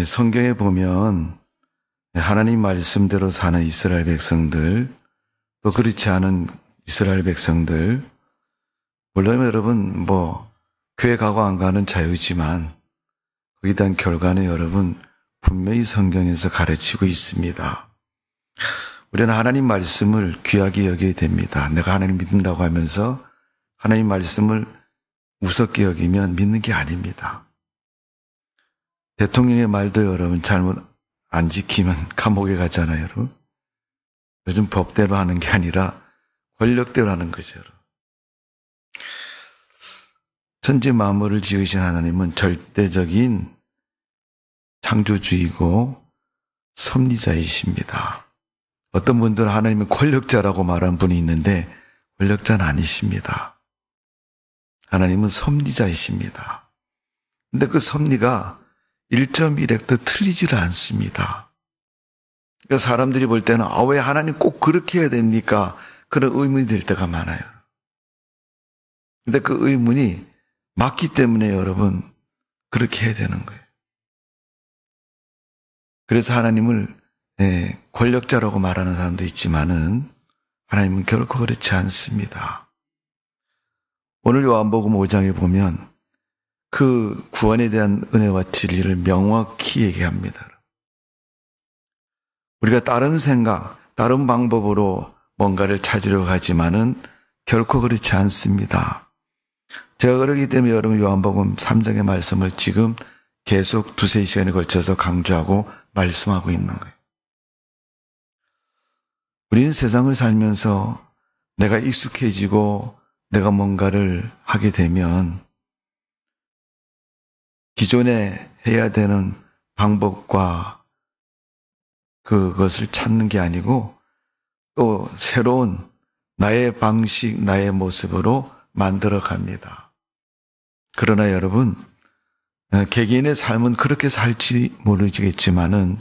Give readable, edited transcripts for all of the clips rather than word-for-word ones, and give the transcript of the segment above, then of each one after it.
성경에 보면 하나님 말씀대로 사는 이스라엘 백성들, 또 그렇지 않은 이스라엘 백성들, 물론 여러분 교회 가고 안 가는 자유지만 거기에 대한 결과는 여러분 분명히 성경에서 가르치고 있습니다. 우리는 하나님 말씀을 귀하게 여겨야 됩니다. 내가 하나님 믿는다고 하면서 하나님 말씀을 우습게 여기면 믿는 게 아닙니다. 대통령의 말도 여러분 잘못 안 지키면 감옥에 가잖아요, 여러분. 요즘 법대로 하는 게 아니라 권력대로 하는 거죠, 여러분. 천지 만물을 지으신 하나님은 절대적인 창조주이고 섭리자이십니다. 어떤 분들은 하나님은 권력자라고 말하는 분이 있는데 권력자는 아니십니다. 하나님은 섭리자이십니다. 근데 그 섭리가 1.1획도 틀리지를 않습니다. 그러니까 사람들이 볼 때는 왜 하나님 꼭 그렇게 해야 됩니까? 그런 의문이 들 때가 많아요. 근데 그 의문이 맞기 때문에 여러분 그렇게 해야 되는 거예요. 그래서 하나님을 권력자라고 말하는 사람도 있지만은 하나님은 결코 그렇지 않습니다. 오늘 요한복음 5장에 보면 그 구원에 대한 은혜와 진리를 명확히 얘기합니다. 우리가 다른 생각, 다른 방법으로 뭔가를 찾으려고 하지만은 결코 그렇지 않습니다. 제가 그러기 때문에 여러분 요한복음 3장의 말씀을 지금 계속 두세 시간에 걸쳐서 강조하고 말씀하고 있는 거예요. 우리는 세상을 살면서 내가 익숙해지고 내가 뭔가를 하게 되면 기존에 해야 되는 방법과 그것을 찾는 게 아니고 또 새로운 나의 방식, 나의 모습으로 만들어 갑니다. 그러나 여러분, 개개인의 삶은 그렇게 살지 모르겠지만은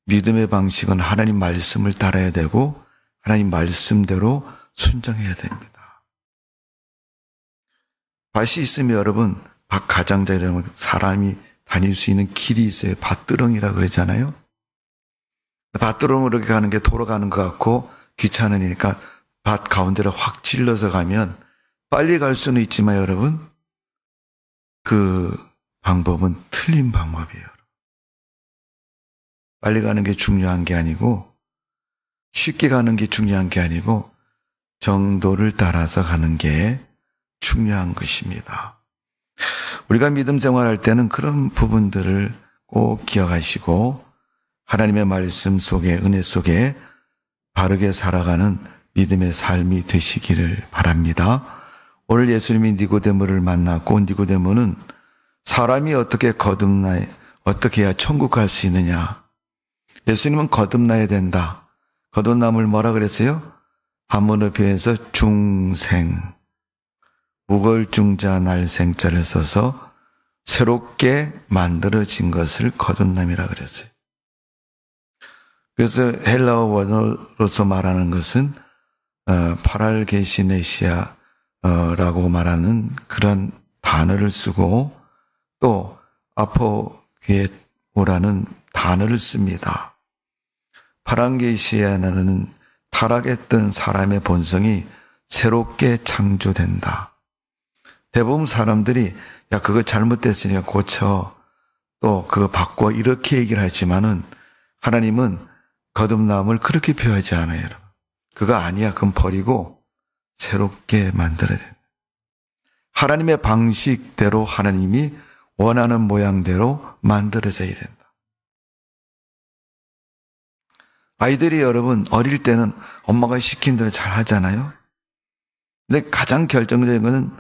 믿음의 방식은 하나님 말씀을 따라야 되고 하나님 말씀대로 순종해야 됩니다. 밭이 있으면 여러분, 밭 가장자라면 사람이 다닐 수 있는 길이 있어요. 밭두렁이라고 그러잖아요. 밭두렁으로 가는 게 도로 가는 것 같고 귀찮으니까 밭 가운데를 확 찔러서 가면 빨리 갈 수는 있지만 여러분, 그 방법은 틀린 방법이에요. 빨리 가는 게 중요한 게 아니고 쉽게 가는 게 중요한 게 아니고 정도를 따라서 가는 게 중요한 것입니다. 우리가 믿음 생활할 때는 그런 부분들을 꼭 기억하시고 하나님의 말씀 속에, 은혜 속에 바르게 살아가는 믿음의 삶이 되시기를 바랍니다. 오늘 예수님이 니고데모를 만났고 니고데모는 사람이 어떻게 거듭나야, 어떻게 해야 천국 갈 수 있느냐. 예수님은 거듭나야 된다. 거듭남을 뭐라 그랬어요? 한문어 표현에서 중생, 무걸중자 날생자를 써서 새롭게 만들어진 것을 거듭남이라 그랬어요. 그래서 헬라어 원어로서 말하는 것은 파랄게시네시아라고 말하는 그런 단어를 쓰고 또 아포게오라는 단어를 씁니다. 파랄게시아는 타락했던 사람의 본성이 새롭게 창조된다. 대부분 사람들이 야 그거 잘못됐으니까 고쳐 또 그거 바꿔 이렇게 얘기를 하지만은 하나님은 거듭남을 그렇게 표현하지 않아요, 여러분. 그거 아니야. 그건 버리고 새롭게 만들어야 돼요. 하나님의 방식대로 하나님이 원하는 모양대로 만들어져야 된다. 아이들이 여러분 어릴 때는 엄마가 시킨 대로 잘 하잖아요. 근데 가장 결정적인 것은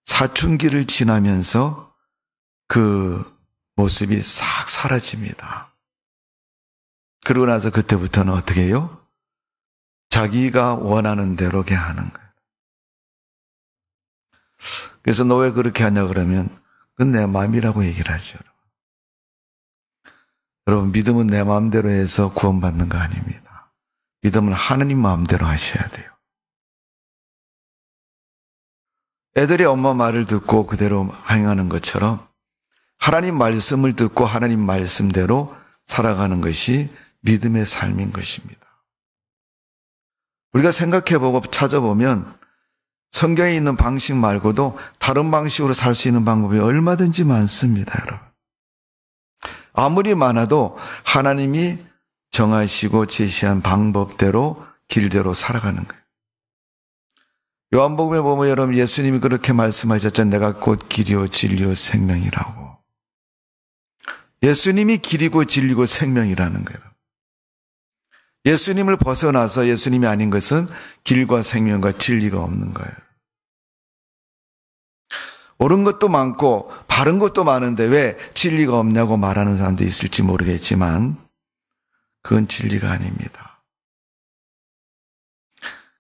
사춘기를 지나면서 그 모습이 싹 사라집니다. 그러고 나서 그때부터는 어떻게 해요? 자기가 원하는 대로 그냥 하는 거예요. 그래서 너 왜 그렇게 하냐 그러면 그건 내 마음이라고 얘기를 하죠. 여러분 믿음은 내 마음대로 해서 구원받는 거 아닙니다. 믿음은 하나님 마음대로 하셔야 돼요. 애들이 엄마 말을 듣고 그대로 행하는 것처럼 하나님 말씀을 듣고 하나님 말씀대로 살아가는 것이 믿음의 삶인 것입니다. 우리가 생각해보고 찾아보면 성경에 있는 방식 말고도 다른 방식으로 살 수 있는 방법이 얼마든지 많습니다, 여러분. 아무리 많아도 하나님이 정하시고 제시한 방법대로 길대로 살아가는 거예요. 요한복음에 보면 여러분 예수님이 그렇게 말씀하셨죠. 내가 곧 길이요 진리요 생명이라고. 예수님이 길이고 진리고 생명이라는 거예요. 예수님을 벗어나서 예수님이 아닌 것은 길과 생명과 진리가 없는 거예요. 옳은 것도 많고 바른 것도 많은데 왜 진리가 없냐고 말하는 사람도 있을지 모르겠지만 그건 진리가 아닙니다.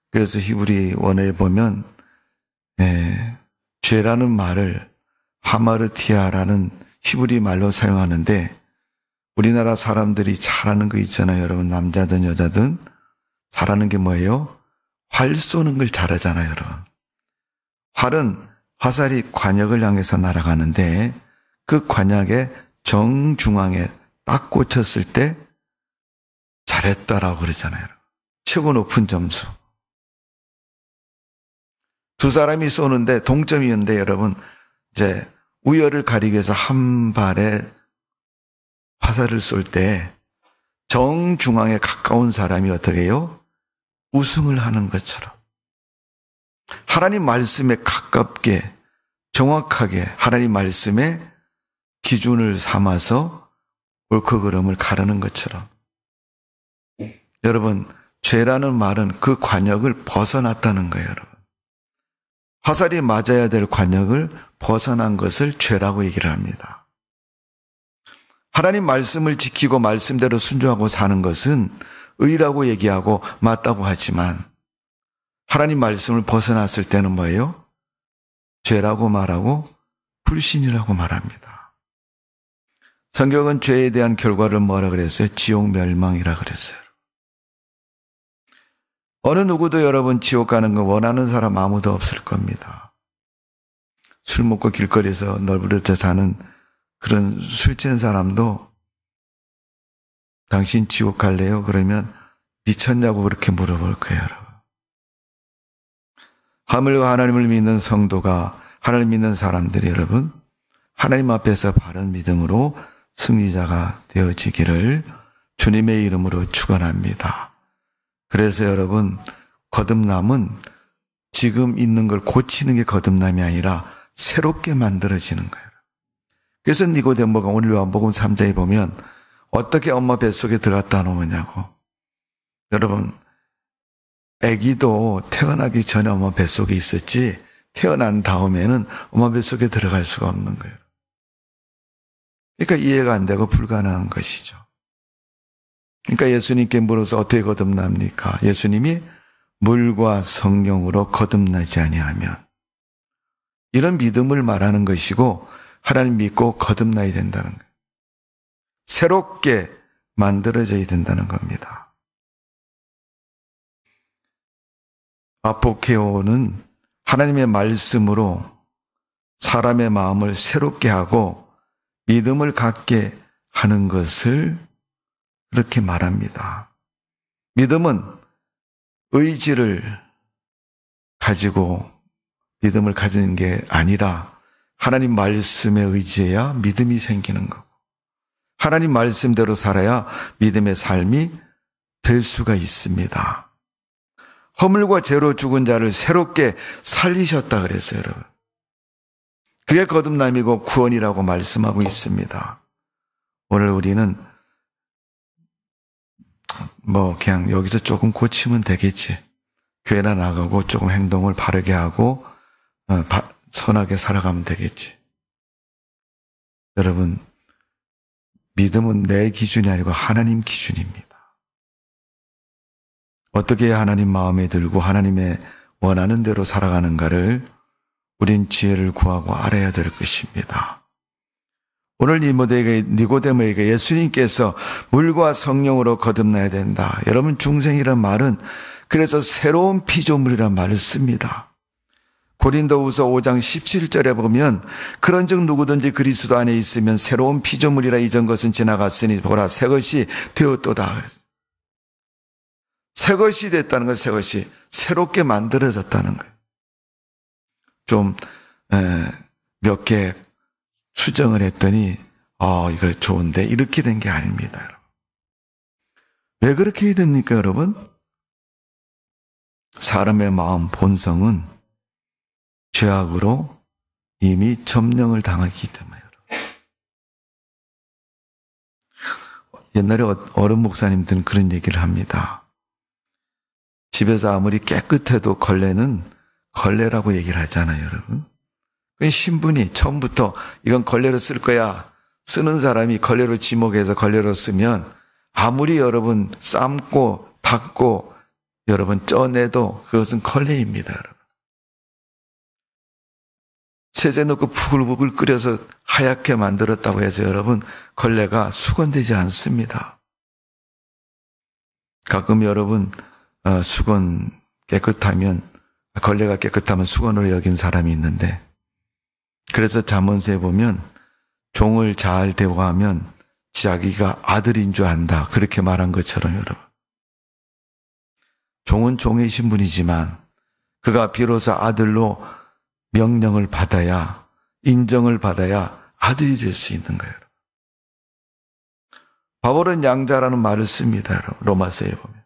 그래서 히브리 원어에 보면 죄라는 말을 하마르티아라는 히브리 말로 사용하는데 우리나라 사람들이 잘하는 거 있잖아요. 여러분 남자든 여자든 잘하는 게 뭐예요? 활 쏘는 걸 잘하잖아요. 여러분. 활은 화살이 관역을 향해서 날아가는데 그 관역의 정중앙에 딱 꽂혔을 때 잘했다라고 그러잖아요. 최고 높은 점수. 두 사람이 쏘는데 동점이었는데 여러분 이제 우열을 가리기 위해서 한 발에 화살을 쏠 때 정중앙에 가까운 사람이 어떻게 해요? 우승을 하는 것처럼 하나님 말씀에 가깝게 정확하게 하나님 말씀의 기준을 삼아서 옳고 그름을 가르는 것처럼 여러분 죄라는 말은 그 관역을 벗어났다는 거예요. 여러분 화살이 맞아야 될 관역을 벗어난 것을 죄라고 얘기를 합니다. 하나님 말씀을 지키고 말씀대로 순종하고 사는 것은 의라고 얘기하고 맞다고 하지만 하나님 말씀을 벗어났을 때는 뭐예요? 죄라고 말하고 불신이라고 말합니다. 성경은 죄에 대한 결과를 뭐라 그랬어요? 지옥 멸망이라 그랬어요. 어느 누구도 여러분 지옥 가는 거 원하는 사람 아무도 없을 겁니다. 술 먹고 길거리에서 널브러져 사는 그런 술 취한 사람도 당신 지옥 갈래요? 그러면 미쳤냐고 그렇게 물어볼 거예요. 여러분. 하늘과 하나님을 믿는 성도가 하나님 믿는 사람들이 여러분 하나님 앞에서 바른 믿음으로 승리자가 되어지기를 주님의 이름으로 축원합니다. 그래서 여러분 거듭남은 지금 있는 걸 고치는 게 거듭남이 아니라 새롭게 만들어지는 거예요. 그래서 니고데모가 오늘 요한복음 3장에 보면 어떻게 엄마 뱃속에 들어갔다 놓으냐고. 여러분 아기도 태어나기 전에 엄마 뱃속에 있었지 태어난 다음에는 엄마 뱃속에 들어갈 수가 없는 거예요. 그러니까 이해가 안 되고 불가능한 것이죠. 그러니까 예수님께 물어서 어떻게 거듭납니까? 예수님이 물과 성령으로 거듭나지 아니하면 이런 믿음을 말하는 것이고 하나님 믿고 거듭나야 된다는 거예요. 새롭게 만들어져야 된다는 겁니다. 아포케오는 하나님의 말씀으로 사람의 마음을 새롭게 하고 믿음을 갖게 하는 것을 그렇게 말합니다. 믿음은 의지를 가지고 믿음을 가지는 게 아니라 하나님 말씀에 의지해야 믿음이 생기는 거고 하나님 말씀대로 살아야 믿음의 삶이 될 수가 있습니다. 허물과 죄로 죽은 자를 새롭게 살리셨다 그랬어요, 여러분. 그게 거듭남이고 구원이라고 말씀하고 있습니다. 오늘 우리는 그냥 여기서 조금 고치면 되겠지. 교회나 나가고 조금 행동을 바르게 하고 선하게 살아가면 되겠지. 여러분, 믿음은 내 기준이 아니고 하나님 기준입니다. 어떻게 해야 하나님 마음에 들고 하나님의 원하는 대로 살아가는가를 우린 지혜를 구하고 알아야 될 것입니다. 오늘 니고데모에게 예수님께서 물과 성령으로 거듭나야 된다. 여러분 중생이란 말은 그래서 새로운 피조물이란 말을 씁니다. 고린도후서 5장 17절에 보면 그런즉 누구든지 그리스도 안에 있으면 새로운 피조물이라 이전 것은 지나갔으니 보라 새 것이 되었도다. 새 것이 됐다는 건 새 것이 새롭게 만들어졌다는 거예요. 좀 몇 개 수정을 했더니 이거 좋은데 이렇게 된 게 아닙니다. 여러분. 왜 그렇게 됩니까, 여러분? 사람의 마음 본성은 죄악으로 이미 점령을 당하기 때문에. 옛날에 어른 목사님들은 그런 얘기를 합니다. 집에서 아무리 깨끗해도 걸레는 걸레라고 얘기를 하잖아요, 여러분. 신분이 처음부터 이건 걸레로 쓸 거야. 쓰는 사람이 걸레로 지목해서 걸레로 쓰면 아무리 여러분 삶고 닦고 여러분 쪄내도 그것은 걸레입니다, 여러분. 세제 넣고 부글부글 끓여서 하얗게 만들었다고 해서 여러분 걸레가 수건되지 않습니다. 가끔 여러분 수건 깨끗하면 걸레가 깨끗하면 수건으로 여긴 사람이 있는데 그래서 잠언서에 보면 종을 잘 대우하면 자기가 아들인 줄 안다 그렇게 말한 것처럼 여러분 종은 종의 신분이지만 그가 비로소 아들로 명령을 받아야 인정을 받아야 아들이 될 수 있는 거예요. 바울은 양자라는 말을 씁니다. 여러분. 로마서에 보면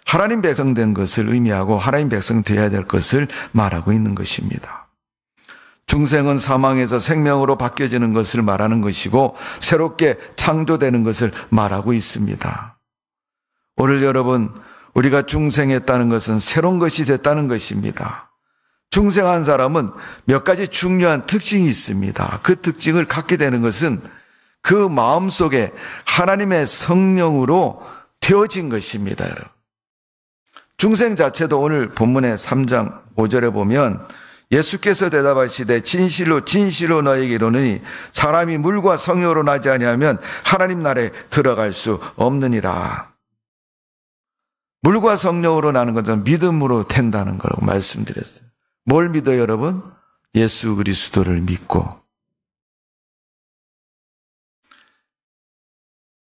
하나님 백성 된 것을 의미하고 하나님 백성 되어야 될 것을 말하고 있는 것입니다. 중생은 사망에서 생명으로 바뀌어지는 것을 말하는 것이고 새롭게 창조되는 것을 말하고 있습니다. 오늘 여러분 우리가 중생했다는 것은 새로운 것이 됐다는 것입니다. 중생한 사람은 몇 가지 중요한 특징이 있습니다. 그 특징을 갖게 되는 것은 그 마음속에 하나님의 성령으로 되어진 것입니다. 여러분. 중생 자체도 오늘 본문의 3장 5절에 보면 예수께서 대답하시되 진실로 진실로 너에게 이르노니 사람이 물과 성령으로 나지 아니하면 하나님 나라에 들어갈 수 없느니라. 물과 성령으로 나는 것은 믿음으로 된다는 거라고 말씀드렸어요. 뭘 믿어요, 여러분? 예수 그리스도를 믿고.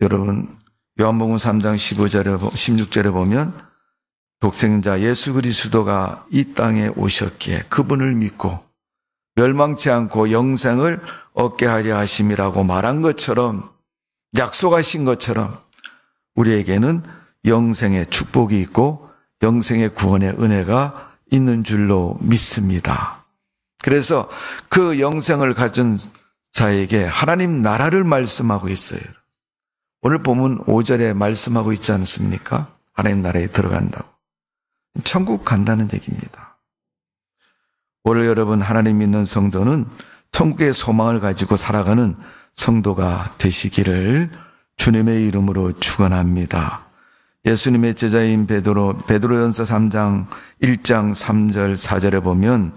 여러분, 요한복음 3장 16절에 보면 독생자 예수 그리스도가 이 땅에 오셨기에 그분을 믿고 멸망치 않고 영생을 얻게 하려 하심이라고 말한 것처럼 약속하신 것처럼 우리에게는 영생의 축복이 있고 영생의 구원의 은혜가 있는 줄로 믿습니다. 그래서 그 영생을 가진 자에게 하나님 나라를 말씀하고 있어요. 오늘 보면 5절에 말씀하고 있지 않습니까? 하나님 나라에 들어간다고. 천국 간다는 얘기입니다. 오늘 여러분 하나님 믿는 성도는 천국의 소망을 가지고 살아가는 성도가 되시기를 주님의 이름으로 축원합니다. 예수님의 제자인 베드로전서 3장 1장 3절 4절에 보면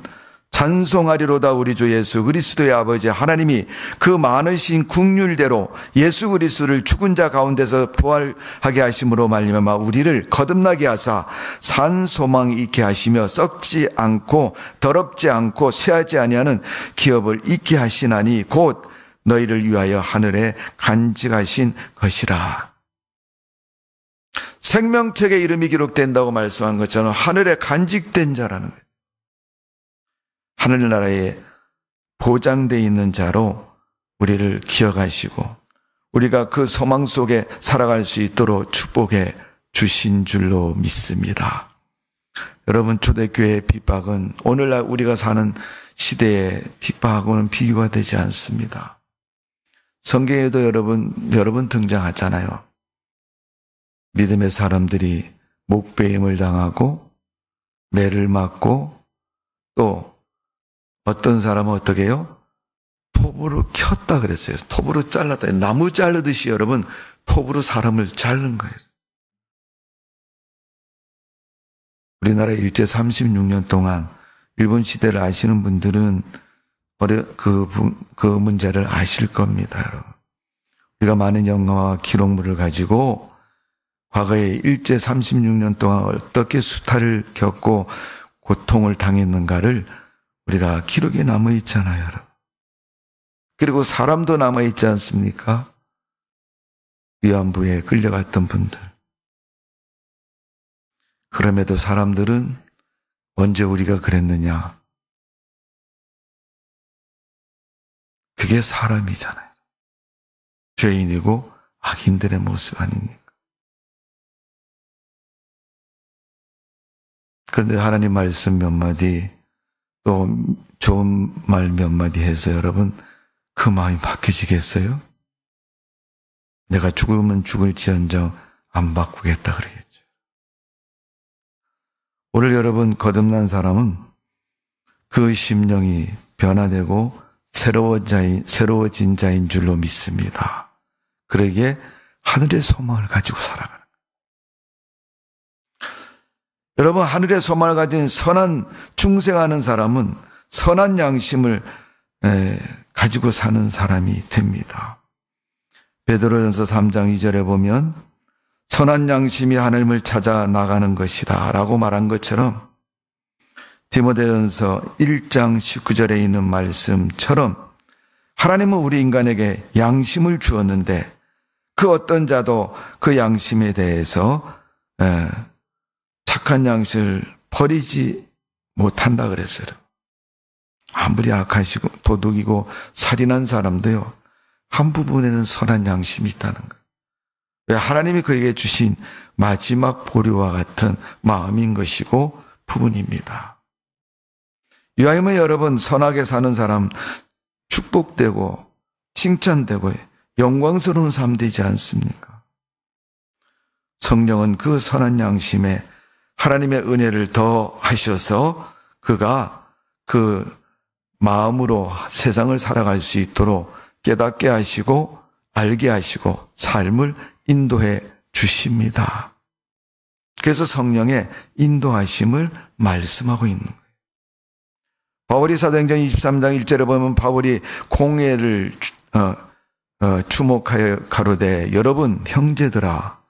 찬송하리로다 우리 주 예수 그리스도의 아버지 하나님이 그 많으신 긍휼대로 예수 그리스도를 죽은 자 가운데서 부활하게 하심으로 말미암아 우리를 거듭나게 하사 산 소망이 있게 하시며 썩지 않고 더럽지 않고 쇠하지 아니하는 기업을 있게 하시나니 곧 너희를 위하여 하늘에 간직하신 것이라. 생명책에 이름이 기록된다고 말씀한 것처럼 하늘에 간직된 자라는 거예요. 하늘나라에 보장되어 있는 자로 우리를 기억하시고 우리가 그 소망 속에 살아갈 수 있도록 축복해 주신 줄로 믿습니다. 여러분 초대교회의 핍박은 오늘날 우리가 사는 시대의 핍박하고는 비교가 되지 않습니다. 성경에도 여러분 등장하잖아요. 믿음의 사람들이 목베임을 당하고 매를 맞고 또 어떤 사람은 어떻게 해요? 톱으로 켰다 그랬어요. 톱으로 잘랐다. 나무 자르듯이 여러분 톱으로 사람을 자른 거예요. 우리나라 일제 36년 동안 일본 시대를 아시는 분들은 그 문제를 아실 겁니다. 여러분. 우리가 많은 영화와 기록물을 가지고 과거에 일제 36년 동안 어떻게 수탈을 겪고 고통을 당했는가를 우리가 기록에 남아있잖아요, 여러분. 그리고 사람도 남아있지 않습니까? 위안부에 끌려갔던 분들. 그럼에도 사람들은 언제 우리가 그랬느냐? 그게 사람이잖아요. 죄인이고 악인들의 모습 아닙니까? 그런데 하나님 말씀 몇 마디, 또 좋은 말 몇 마디 해서 여러분 그 마음이 바뀌시겠어요? 내가 죽으면 죽을지언정 안 바꾸겠다 그러겠죠. 오늘 여러분 거듭난 사람은 그 심령이 변화되고 새로워진 자인 줄로 믿습니다. 그러기에 하늘의 소망을 가지고 살아가는 거예요. 여러분, 하늘의 소망을 가진 선한 중생하는 사람은 선한 양심을 가지고 사는 사람이 됩니다. 베드로전서 3장 2절에 보면 선한 양심이 하나님을 찾아 나가는 것이다 라고 말한 것처럼 디모데전서 1장 19절에 있는 말씀처럼 하나님은 우리 인간에게 양심을 주었는데 그 어떤 자도 그 양심에 대해서 착한 양심을 버리지 못한다 그랬어요. 아무리 악하시고 도둑이고 살인한 사람도요, 한 부분에는 선한 양심이 있다는 거예요. 왜? 하나님이 그에게 주신 마지막 보류와 같은 마음인 것이고 부분입니다. 이와이면 여러분, 선하게 사는 사람 축복되고 칭찬되고 영광스러운 삶 되지 않습니까? 성령은 그 선한 양심에 하나님의 은혜를 더하셔서 그가 그 마음으로 세상을 살아갈 수 있도록 깨닫게 하시고 알게 하시고 삶을 인도해 주십니다. 그래서 성령의 인도하심을 말씀하고 있는 거예요. 바울이 사도행전 23장 1절에 보면 바울이 공회를 주목하여 가로되 여러분 형제들아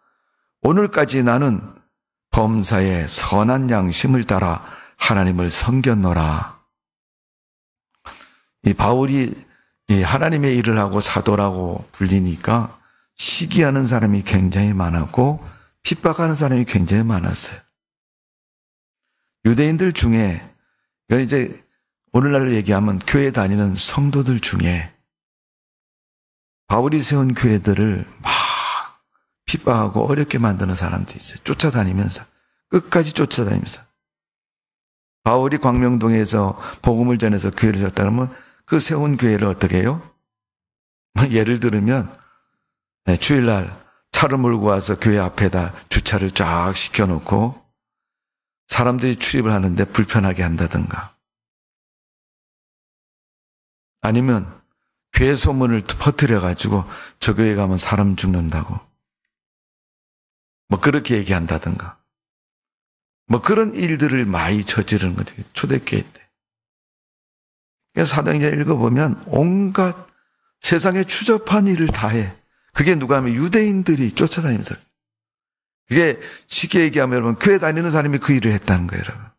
오늘까지 나는 범사에 선한 양심을 따라 하나님을 섬겼노라. 이 바울이 하나님의 일을 하고 사도라고 불리니까 시기하는 사람이 굉장히 많았고 핍박하는 사람이 굉장히 많았어요. 유대인들 중에 이제 오늘날로 얘기하면 교회 다니는 성도들 중에 바울이 세운 교회들을 막 핍박하고 어렵게 만드는 사람도 있어요. 쫓아다니면서 끝까지 쫓아다니면서 바울이 광명동에서 복음을 전해서 교회를 세웠다면 그 세운 교회를 어떻게 해요? 예를 들면 주일날 차를 몰고 와서 교회 앞에다 주차를 쫙 시켜놓고 사람들이 출입을 하는데 불편하게 한다든가, 아니면 교회 소문을 퍼뜨려가지고 저 교회 가면 사람 죽는다고 그렇게 얘기한다든가, 그런 일들을 많이 저지르는 거죠. 초대교회 때. 그래서 사도행전 읽어보면 온갖 세상에 추접한 일을 다 해. 그게 누가 하면 유대인들이 쫓아다니면서. 그게 쉽게 얘기하면 여러분 교회 다니는 사람이 그 일을 했다는 거예요, 여러분.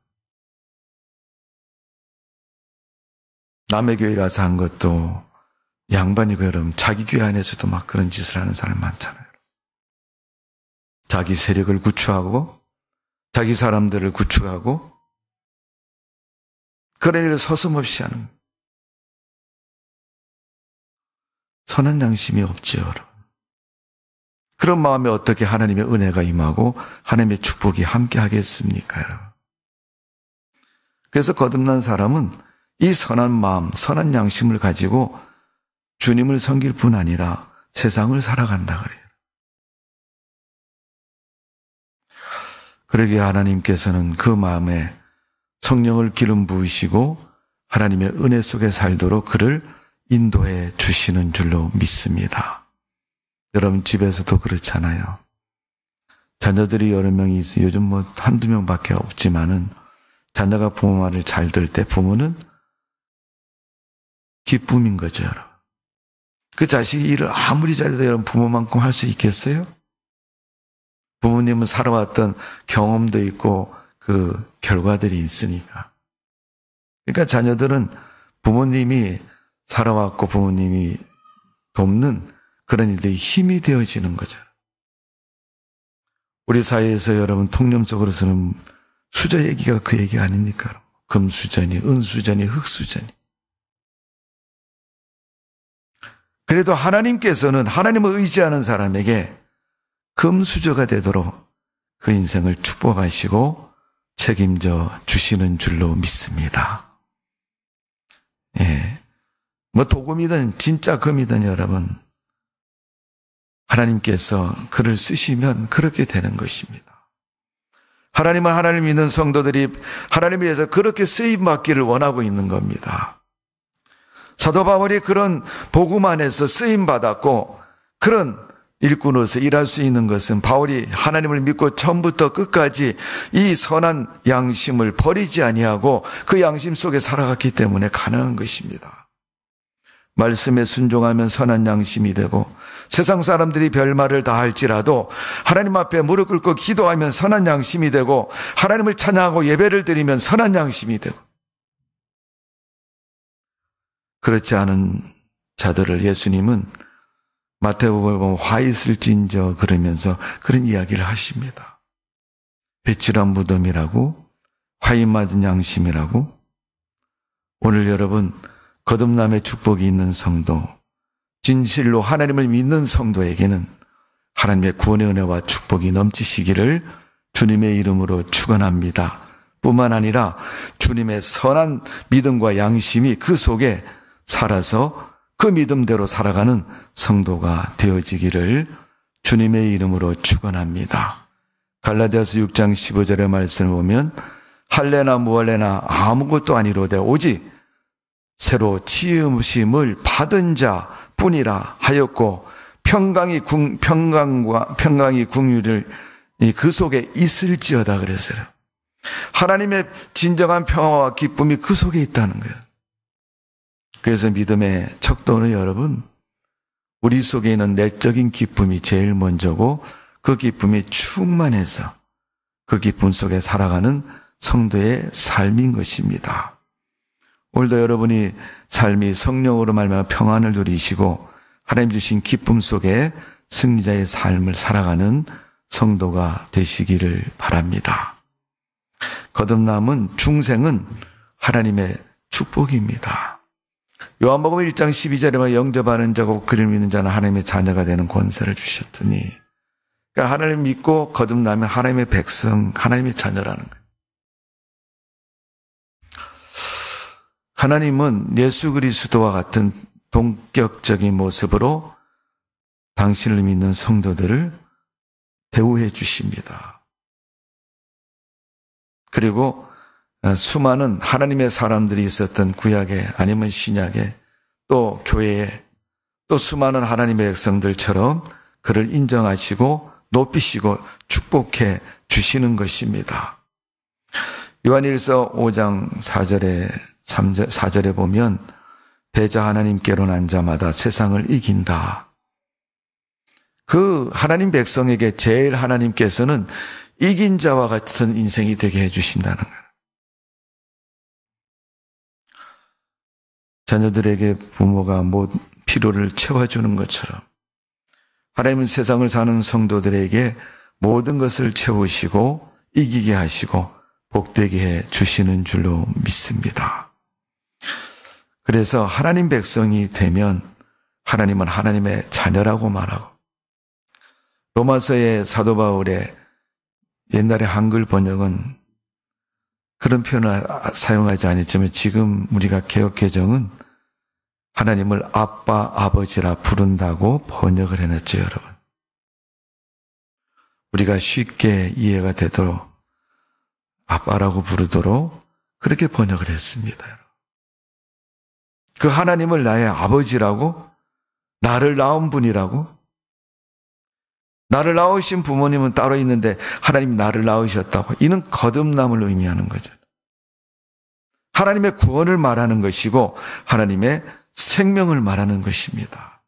남의 교회 가서 한 것도 양반이고 여러분 자기 교회 안에서도 막 그런 짓을 하는 사람 많잖아요. 자기 세력을 구축하고 자기 사람들을 구축하고 그런 일을 서슴없이 하는 거예요. 선한 양심이 없지요, 여러분. 그런 마음에 어떻게 하나님의 은혜가 임하고 하나님의 축복이 함께 하겠습니까, 여러분? 그래서 거듭난 사람은 이 선한 마음, 선한 양심을 가지고 주님을 섬길 뿐 아니라 세상을 살아간다 그래요. 그러기에 하나님께서는 그 마음에 성령을 기름 부으시고 하나님의 은혜 속에 살도록 그를 인도해 주시는 줄로 믿습니다. 여러분 집에서도 그렇잖아요. 자녀들이 여러 명이 있어요. 요즘 한두 명밖에 없지만은 자녀가 부모 말을 잘 들을 때 부모는 기쁨인 거죠, 여러분. 그 자식이 일을 아무리 잘해도 여러분 부모만큼 할 수 있겠어요? 부모님은 살아왔던 경험도 있고 그 결과들이 있으니까. 그러니까 자녀들은 부모님이 살아왔고 부모님이 돕는 그런 일들이 힘이 되어지는 거죠. 우리 사회에서 여러분 통념 속으로서는 수저 얘기가 그 얘기 아닙니까? 금수저니 은수저니 흙수저니. 그래도 하나님께서는 하나님을 의지하는 사람에게 금수저가 되도록 그 인생을 축복하시고 책임져 주시는 줄로 믿습니다. 예. 뭐 도금이든 진짜 금이든 여러분, 하나님께서 그를 쓰시면 그렇게 되는 것입니다. 하나님은 하나님을 믿는 성도들이 하나님에 의해서 그렇게 쓰임받기를 원하고 있는 겁니다. 사도 바울이 그런 복음 안에서 쓰임받았고 그런 일꾼으로서 일할 수 있는 것은 바울이 하나님을 믿고 처음부터 끝까지 이 선한 양심을 버리지 아니하고 그 양심 속에 살아갔기 때문에 가능한 것입니다. 말씀에 순종하면 선한 양심이 되고 세상 사람들이 별말을 다 할지라도 하나님 앞에 무릎 꿇고 기도하면 선한 양심이 되고 하나님을 찬양하고 예배를 드리면 선한 양심이 되고, 그렇지 않은 자들을 예수님은 마태복음에 보면 화 있을진저 그러면서 그런 이야기를 하십니다. 배칠한 무덤이라고, 화인 맞은 양심이라고. 오늘 여러분 거듭남의 축복이 있는 성도, 진실로 하나님을 믿는 성도에게는 하나님의 구원의 은혜와 축복이 넘치시기를 주님의 이름으로 축원합니다. 뿐만 아니라 주님의 선한 믿음과 양심이 그 속에 살아서 그 믿음대로 살아가는 성도가 되어지기를 주님의 이름으로 축원합니다. 갈라디아서 6장 15절의 말씀을 보면 할례나 무할례나 아무것도 아니로되 오직 새로 지으심을 받은 자 뿐이라 하였고 평강이 궁유를 그 속에 있을지어다 그랬어요. 하나님의 진정한 평화와 기쁨이 그 속에 있다는 거예요. 그래서 믿음의 척도는 여러분, 우리 속에 있는 내적인 기쁨이 제일 먼저고 그 기쁨이 충만해서 그 기쁨 속에 살아가는 성도의 삶인 것입니다. 오늘도 여러분이 삶이 성령으로 말미암아 평안을 누리시고 하나님 주신 기쁨 속에 승리자의 삶을 살아가는 성도가 되시기를 바랍니다. 거듭남은 중생은 하나님의 축복입니다. 요한복음 1장 12절에 영접하는 자고 그를 믿는 자는 하나님의 자녀가 되는 권세를 주셨더니, 그러니까 하나님 믿고 거듭나면 하나님의 백성, 하나님의 자녀라는 거예요. 하나님은 예수 그리스도와 같은 동격적인 모습으로 당신을 믿는 성도들을 대우해 주십니다. 그리고 수많은 하나님의 사람들이 있었던 구약에 아니면 신약에 또 교회에 또 수많은 하나님의 백성들처럼 그를 인정하시고 높이시고 축복해 주시는 것입니다. 요한일서 5장 4절에 보면 대자 하나님께로 난 자마다 세상을 이긴다. 그 하나님 백성에게 제일 하나님께서는 이긴 자와 같은 인생이 되게 해주신다는 거예요. 자녀들에게 부모가 필요를 채워주는 것처럼 하나님은 세상을 사는 성도들에게 모든 것을 채우시고 이기게 하시고 복되게 해 주시는 줄로 믿습니다. 그래서 하나님 백성이 되면 하나님은 하나님의 자녀라고 말하고, 로마서의 사도 바울의 옛날의 한글 번역은 그런 표현을 사용하지 않았지만 지금 우리가 개역개정은 하나님을 아빠, 아버지라 부른다고 번역을 해놨죠, 여러분. 우리가 쉽게 이해가 되도록 아빠라고 부르도록 그렇게 번역을 했습니다, 여러분. 그 하나님을 나의 아버지라고, 나를 낳은 분이라고, 나를 낳으신 부모님은 따로 있는데 하나님이 나를 낳으셨다고, 이는 거듭남을 의미하는 거죠. 하나님의 구원을 말하는 것이고 하나님의 생명을 말하는 것입니다.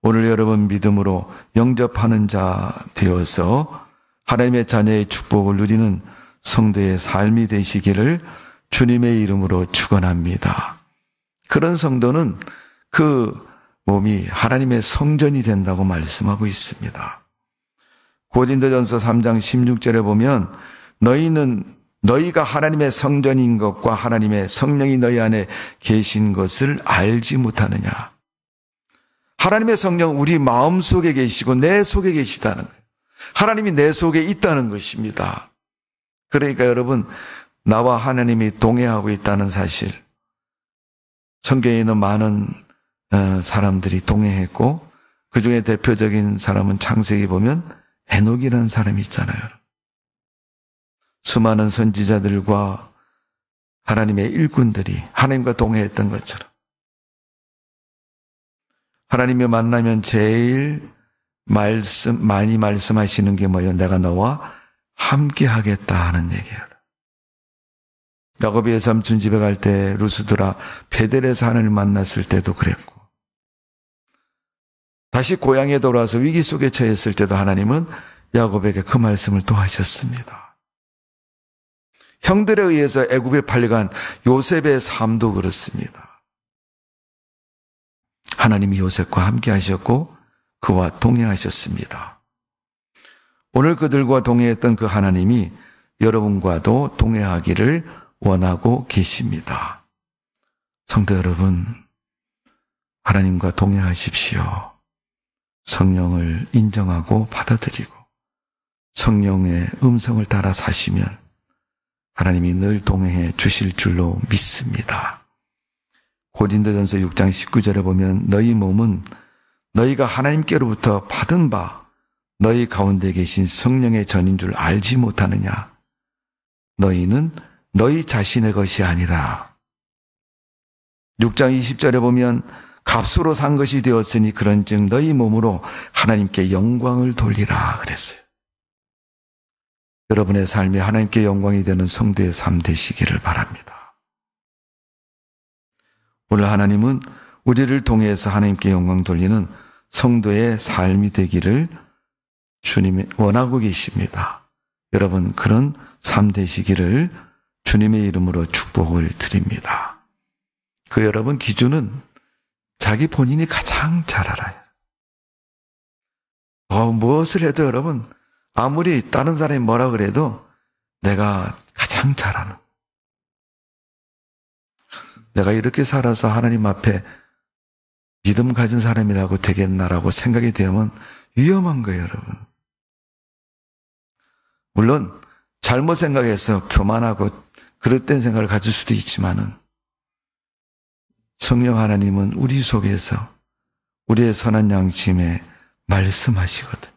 오늘 여러분 믿음으로 영접하는 자 되어서 하나님의 자녀의 축복을 누리는 성도의 삶이 되시기를 주님의 이름으로 축원합니다. 그런 성도는 그 몸이 하나님의 성전이 된다고 말씀하고 있습니다. 고린도전서 3장 16절에 보면 너희가 하나님의 성전인 것과 하나님의 성령이 너희 안에 계신 것을 알지 못하느냐. 하나님의 성령 우리 마음속에 계시고 내 속에 계시다는 거예요. 하나님이 내 속에 있다는 것입니다. 그러니까 여러분, 나와 하나님이 동행하고 있다는 사실. 성경에 있는 많은 사람들이 동행했고 그 중에 대표적인 사람은 창세기 보면 에녹이라는 사람이 있잖아요. 수많은 선지자들과 하나님의 일꾼들이 하나님과 동행했던 것처럼 하나님이 만나면 제일 많이 말씀하시는 게 뭐예요? 내가 너와 함께 하겠다 하는 얘기예요. 야곱이 외삼촌 집에 갈 때 루스드라 베델에서 하나님을 만났을 때도 그랬고 다시 고향에 돌아와서 위기 속에 처했을 때도 하나님은 야곱에게 그 말씀을 또 하셨습니다. 형들에 의해서 애굽에 팔려간 요셉의 삶도 그렇습니다. 하나님이 요셉과 함께 하셨고 그와 동행하셨습니다. 오늘 그들과 동행했던 그 하나님이 여러분과도 동행하기를 원하고 계십니다. 성도 여러분, 하나님과 동행하십시오. 성령을 인정하고 받아들이고 성령의 음성을 따라 사시면 하나님이 늘 동행해 주실 줄로 믿습니다. 고린도전서 6장 19절에 보면 너희 몸은 너희가 하나님께로부터 받은 바 너희 가운데 계신 성령의 전인 줄 알지 못하느냐. 너희는 너희 자신의 것이 아니라 6장 20절에 보면 값으로 산 것이 되었으니 그런즉 너희 몸으로 하나님께 영광을 돌리라 그랬어요. 여러분의 삶이 하나님께 영광이 되는 성도의 삶 되시기를 바랍니다. 오늘 하나님은 우리를 통해서 하나님께 영광 돌리는 성도의 삶이 되기를 주님이 원하고 계십니다. 여러분 그런 삶 되시기를 주님의 이름으로 축복을 드립니다. 그 여러분 기준은 자기 본인이 가장 잘 알아요. 무엇을 해도 여러분 아무리 다른 사람이 뭐라 그래도 내가 가장 잘 아는, 내가 이렇게 살아서 하나님 앞에 믿음 가진 사람이라고 되겠나라고 생각이 되면 위험한 거예요, 여러분. 물론 잘못 생각해서 교만하고 그릇된 생각을 가질 수도 있지만은 성령 하나님은 우리 속에서 우리의 선한 양심에 말씀하시거든요.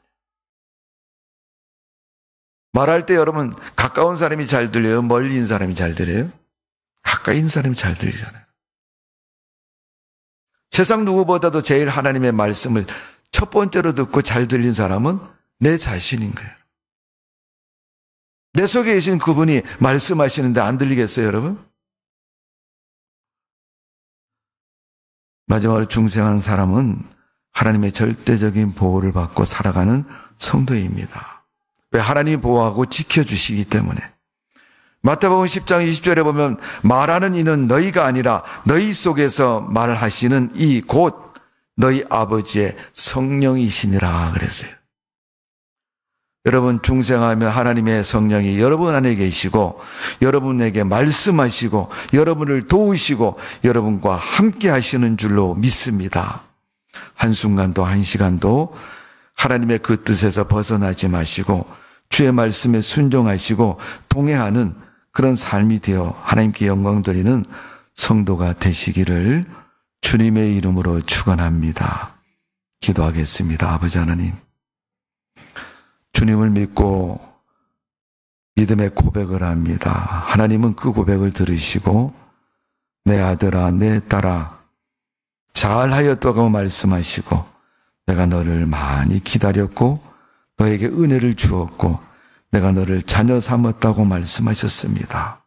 말할 때 여러분 가까운 사람이 잘 들려요? 멀리 있는 사람이 잘 들려요? 가까이 있는 사람이 잘 들리잖아요. 세상 누구보다도 제일 하나님의 말씀을 첫 번째로 듣고 잘 들린 사람은 내 자신인 거예요. 내 속에 계신 그분이 말씀하시는데 안 들리겠어요, 여러분? 마지막으로 중생한 사람은 하나님의 절대적인 보호를 받고 살아가는 성도입니다. 왜? 하나님이 보호하고 지켜주시기 때문에. 마태복음 10장 20절에 보면 말하는 이는 너희가 아니라 너희 속에서 말하시는 이 곧 너희 아버지의 성령이시니라 그랬어요. 여러분 중생하면 하나님의 성령이 여러분 안에 계시고 여러분에게 말씀하시고 여러분을 도우시고 여러분과 함께 하시는 줄로 믿습니다. 한순간도 한시간도 하나님의 그 뜻에서 벗어나지 마시고 주의 말씀에 순종하시고 동행하는 그런 삶이 되어 하나님께 영광 돌리는 성도가 되시기를 주님의 이름으로 축원합니다. 기도하겠습니다. 아버지 하나님, 주님을 믿고 믿음의 고백을 합니다. 하나님은 그 고백을 들으시고 내 아들아 내 딸아 잘하였다고 말씀하시고 내가 너를 많이 기다렸고 너에게 은혜를 주었고 내가 너를 자녀 삼았다고 말씀하셨습니다.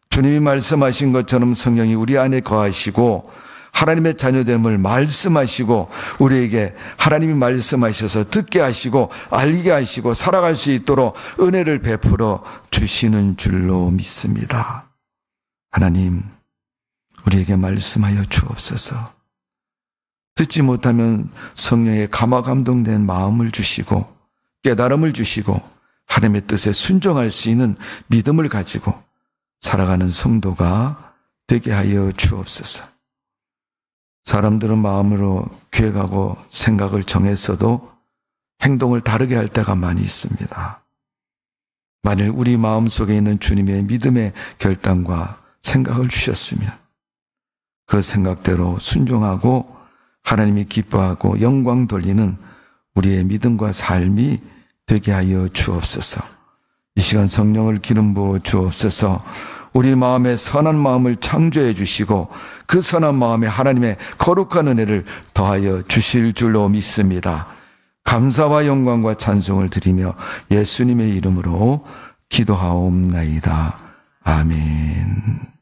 주님이 말씀하신 것처럼 성령이 우리 안에 거하시고 하나님의 자녀됨을 말씀하시고 우리에게 하나님이 말씀하셔서 듣게 하시고 알게 하시고 살아갈 수 있도록 은혜를 베풀어 주시는 줄로 믿습니다. 하나님, 우리에게 말씀하여 주옵소서. 듣지 못하면 성령의 감화 감동된 마음을 주시고 깨달음을 주시고 하나님의 뜻에 순종할 수 있는 믿음을 가지고 살아가는 성도가 되게 하여 주옵소서. 사람들은 마음으로 계획하고 생각을 정했어도 행동을 다르게 할 때가 많이 있습니다. 만일 우리 마음속에 있는 주님의 믿음의 결단과 생각을 주셨으면 그 생각대로 순종하고 하나님이 기뻐하고 영광 돌리는 우리의 믿음과 삶이 되게 하여 주옵소서. 이 시간 성령을 기름 부어 주옵소서. 우리 마음에 선한 마음을 창조해 주시고 그 선한 마음에 하나님의 거룩한 은혜를 더하여 주실 줄로 믿습니다. 감사와 영광과 찬송을 드리며 예수님의 이름으로 기도하옵나이다. 아멘.